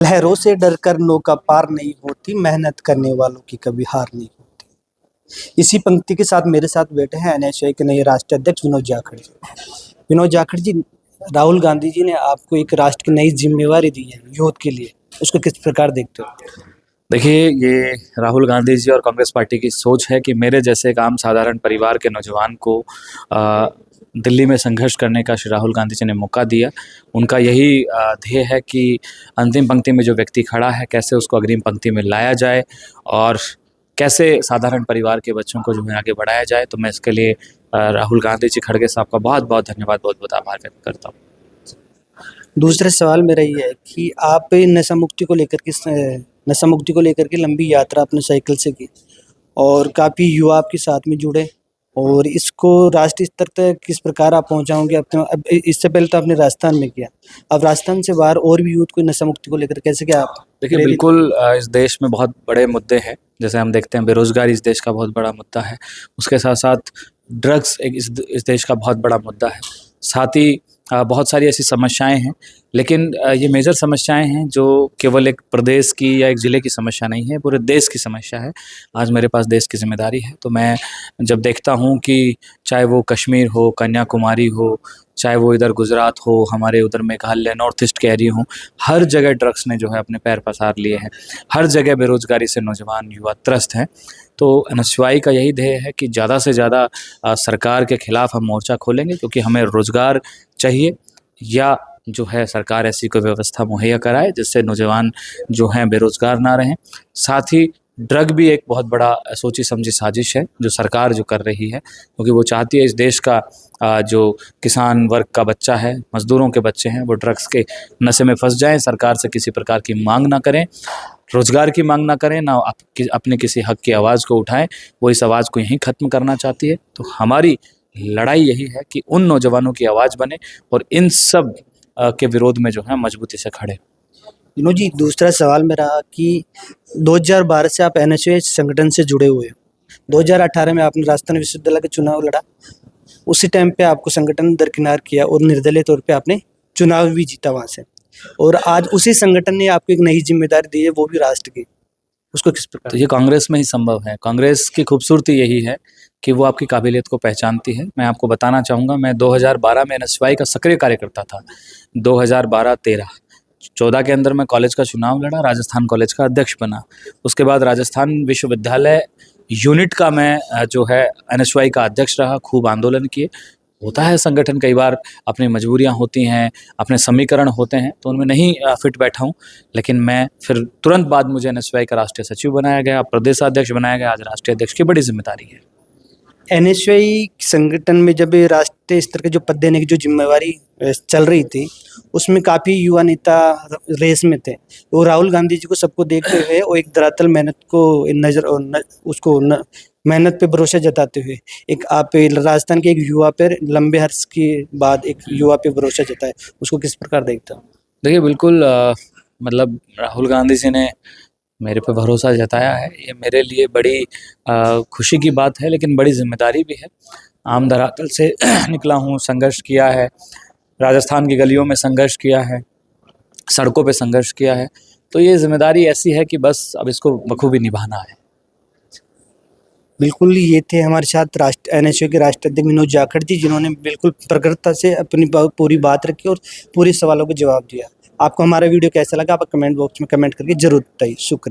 लहरों से डरकर नौका पार नहीं होती, मेहनत करने वालों की कभी हार नहीं होती। इसी पंक्ति के साथ मेरे साथ बैठे हैं एनएसयूआई के नए राष्ट्रीय अध्यक्ष विनोद जाखड़ जी। विनोद जाखड़ जी, राहुल गांधी जी ने आपको एक राष्ट्र की नई जिम्मेवारी दी है यूथ के लिए, उसको किस प्रकार देखते हो? देखिए, ये राहुल गांधी जी और कांग्रेस पार्टी की सोच है कि मेरे जैसे एक आम साधारण परिवार के नौजवान को दिल्ली में संघर्ष करने का श्री राहुल गांधी जी ने मौका दिया। उनका यही ध्येय है कि अंतिम पंक्ति में जो व्यक्ति खड़ा है, कैसे उसको अग्रिम पंक्ति में लाया जाए और कैसे साधारण परिवार के बच्चों को जो है आगे बढ़ाया जाए। तो मैं इसके लिए राहुल गांधी जी खड़गे साहब का बहुत बहुत धन्यवाद, बहुत बहुत आभार व्यक्त करता हूँ। दूसरा सवाल मेरा ये है कि आप नशा मुक्ति को लेकर के लंबी यात्रा अपने साइकिल से की और काफ़ी युवा आपके साथ में जुड़े और इसको राष्ट्रीय स्तर तक किस प्रकार आप पहुंचाओगे? अब इससे पहले तो आपने राजस्थान में किया, अब राजस्थान से बाहर और भी यूथ को नशा मुक्ति को लेकर कैसे क्या आप देखिए, प्रेरित? बिल्कुल इस देश में बहुत बड़े मुद्दे हैं। जैसे हम देखते हैं, बेरोजगारी इस देश का बहुत बड़ा मुद्दा है। उसके साथ साथ ड्रग्स एक इस देश का बहुत बड़ा मुद्दा है। साथ ही बहुत सारी ऐसी समस्याएं हैं, लेकिन ये मेजर समस्याएं हैं जो केवल एक प्रदेश की या एक ज़िले की समस्या नहीं है, पूरे देश की समस्या है। आज मेरे पास देश की जिम्मेदारी है, तो मैं जब देखता हूँ कि चाहे वो कश्मीर हो, कन्याकुमारी हो, चाहे वो इधर गुजरात हो, हमारे उधर मेघालय, नॉर्थ ईस्ट के एरिया हों, हर जगह ड्रग्स ने जो है अपने पैर पसार लिए हैं। हर जगह बेरोजगारी से नौजवान युवा त्रस्त हैं। तो एनएसयूआई का यही ध्येय है कि ज़्यादा से ज़्यादा सरकार के खिलाफ हम मोर्चा खोलेंगे, क्योंकि हमें रोज़गार चाहिए या जो है सरकार ऐसी कोई व्यवस्था मुहैया कराए जिससे नौजवान जो हैं बेरोजगार ना रहें। साथ ही ड्रग भी एक बहुत बड़ा सोची समझी साजिश है जो सरकार जो कर रही है, क्योंकि वो चाहती है इस देश का जो किसान वर्ग का बच्चा है, मज़दूरों के बच्चे हैं, वो ड्रग्स के नशे में फंस जाएं, सरकार से किसी प्रकार की मांग ना करें, रोज़गार की मांग ना करें, ना अपने किसी हक की आवाज़ को उठाएं। वो इस आवाज़ को यहीं ख़त्म करना चाहती है। तो हमारी लड़ाई यही है कि उन नौजवानों की आवाज़ बने और इन सब के विरोध में जो है मजबूती से खड़े। विनोद जी, दूसरा सवाल मेरा कि 2012 से आप एनएसयूआई संगठन से जुड़े हुए हो। 2018 में आपने राजस्थान विश्वविद्यालय का चुनाव लड़ा, उसी टाइम पे आपको संगठन दरकिनार किया और निर्दलीय तौर पे आपने चुनाव भी जीता वहाँ से, और आज उसी संगठन ने आपको एक नई जिम्मेदारी दी है, वो भी राष्ट्र की। उसको किस प्रकार? तो ये कांग्रेस में ही संभव है। कांग्रेस की खूबसूरती यही है कि वो आपकी काबिलियत को पहचानती है। मैं आपको बताना चाहूँगा, मैं 2012 में एनएसयूआई का सक्रिय कार्यकर्ता था। 2012-13 14 के अंदर मैं कॉलेज का चुनाव लड़ा, राजस्थान कॉलेज का अध्यक्ष बना। उसके बाद राजस्थान विश्वविद्यालय यूनिट का मैं जो है एनएसयूआई का अध्यक्ष रहा, खूब आंदोलन किए। होता है संगठन कई बार अपनी मजबूरियां होती हैं, अपने समीकरण होते हैं, तो उनमें नहीं फिट बैठा हूँ। लेकिन मैं फिर तुरंत बाद मुझे एनएसयूआई का राष्ट्रीय सचिव बनाया गया, प्रदेशाध्यक्ष बनाया गया। आज राष्ट्रीय अध्यक्ष की बड़ी जिम्मेदारी है। एनएसयूआई संगठन में जब ये राष्ट्रीय स्तर के जो पद देने की जो जिम्मेवारी चल रही थी, उसमें काफ़ी युवा नेता रेस में थे। वो राहुल गांधी जी को सबको देखते हुए और एक धरातल मेहनत को मेहनत पे भरोसा जताते हुए एक आप राजस्थान के एक युवा पर लंबे अर्स के बाद एक युवा पे भरोसा जताए, उसको किस प्रकार देखते हो? देखिए, बिल्कुल मतलब राहुल गांधी जी ने मेरे पे भरोसा जताया है, ये मेरे लिए बड़ी खुशी की बात है, लेकिन बड़ी जिम्मेदारी भी है। आम धरातल से निकला हूँ, संघर्ष किया है, राजस्थान की गलियों में संघर्ष किया है, सड़कों पे संघर्ष किया है। तो ये जिम्मेदारी ऐसी है कि बस अब इसको बखूबी निभाना है। बिल्कुल, ये थे हमारे साथ एनएसयूआई के राष्ट्रीय अध्यक्ष विनोद जाखड़ जी, जिन्होंने बिल्कुल प्रखरता से अपनी पूरी बात रखी और पूरे सवालों का जवाब दिया। आपको हमारा वीडियो कैसा लगा, आप कमेंट बॉक्स में कमेंट करके जरूर बताइए। शुक्रिया।